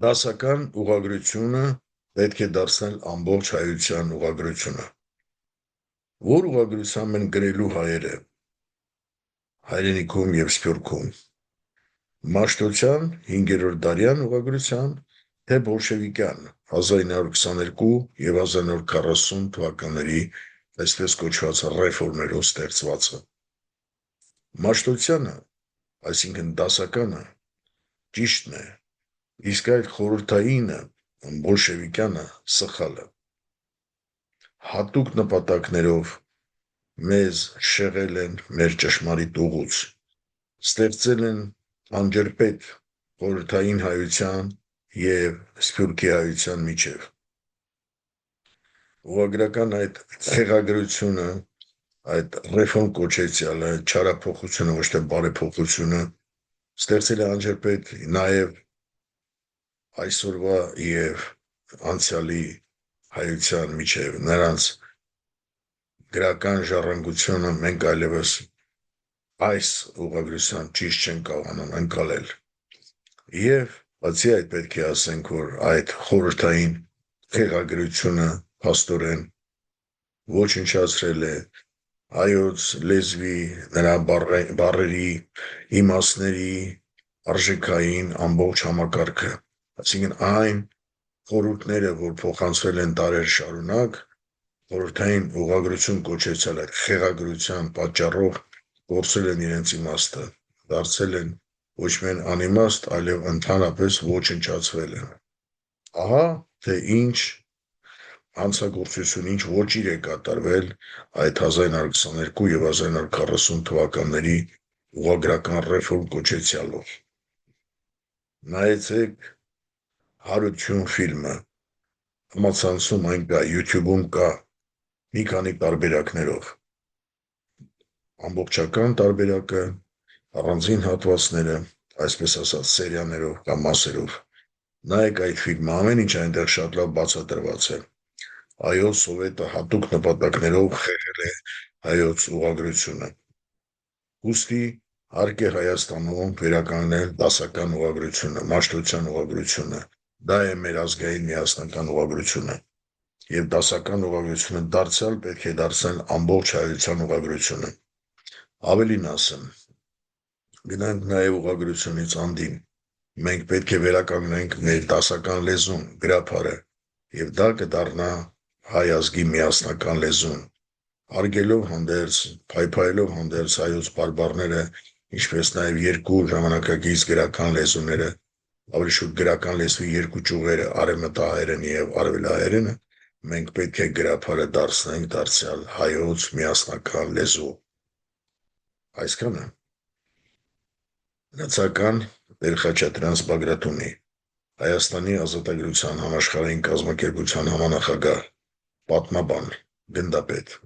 Դասական ուղղագրությունը պետք է դարձնել ամբողջ հայության ուղղագրությունը, որ ուղղագրությամբ են գրելու հայերը հայրենիքում և Սփյուռքում, Մաշտոցյան 5-րդ դարյան ուղղագրության, թե բոլշևիկյան 1922 և 1940 թվականների այսպես կոչված ռեֆորմերով ստեղծվածը։ Մաշտոցյանը, այսինքն դասականը, ճիշտն է, իսկ այդ խորհրդայինը, բոլշևիկյանը սխալը։ Հատուկ նպատակներով մեզ շեղել են մեր ճշմարիտ ուղուց, ստեղծել են անջրպետ խորհրդային հայության և Սփյուռքի հայության միջև։ Ուղղագրական այդ խեղագրությունը, այդ ռեֆորմ կոչեցյալը, չարափոխությունը, ոչ թե բարեփոխությունը ստեղծել է անջրպետ նաև այսօրվա և անցյալի հայության միջև, նրանց գրական ժառանգությունը մենք այլևս այս ուղղագրությամբ ճիշտ չեն կարողանում ընկալել։ Եվ բացի այդ պետք է ասենք, որ այդ խորհրդային խեղագրությունը փաստորեն ոչնչացրել է հայոց լեզվի, նրա բառերի, իմաստների, արժեքային ամբողջ համակարգը, այսինքն այն խորհուրդները, որ փոխանցվել են դարեր շարունակ, խորհրդային ուղղագրություն կոչեցյալ այդ խեղագրության պատճառով կորցրել են իրենց իմաստը, դարձել են ոչ միայն անիմաստ, այլև ընդհանրապես ոչնչացվել են։ Ահա թե ինչ հանցագործություն, ինչ ոճիր է կատարվել այդ 1922 և 1940 թվականների ուղղագրական ռեֆորմ կոչեցյալով։ Նայեցեք «Հարություն» ֆիլմը, համացանցում այն կա, YouTube-ում կա մի քանի տարբերակներով, ամբողջական տարբերակը, առանձին հատվածները, այսպես ասած սերիաներով կամ մասերով։ Նայեք այդ ֆիլմը, ամեն ինչ այնտեղ շատ լավ բացատրված է։ Այո, Սովետը հատուկ նպատակներով խեղել է հայոց ուղղագրությունը։ Ուստի հարկ է Հայաստանում վերականգնել դասական ուղղագրությունը, մաշտոցյան ուղղագրությունը, դա է մեր ազգային միասնական ուղղագրությունը, և դասական ուղղագրությունը դարձյալ պետք է դարձնել ամբողջ հայության ուղղագրությունը։ Ավելին ասեմ, գնանք նաև ուղղագրությունից անդին, մենք պետք է վերականգնենք մեր դասական լեզուն, գրաբարը, և դա կդառնա հայ ազգի միասնական լեզուն, հարգելով հանդերձ, փայփայելով հանդերձ հայոց բարբառները, ինչպես նաև երկու ժամանակակից գրական լեզուները, ավելի շուտ գրական լեզվի երկու ճյուղերը, արևմտահայերենը և արևելահայերենը, մենք պետք է գրաբարը դարձնենք դարձյալ հայոց միասնական լեզու։ Այսքանը։ Լծական Տեր-Խաչատրյան Բագրատունի, Հայաստանի Ազատագրության համաշխարհային կազմակերպության համանախագահ, պատմաբան, գնդապետ։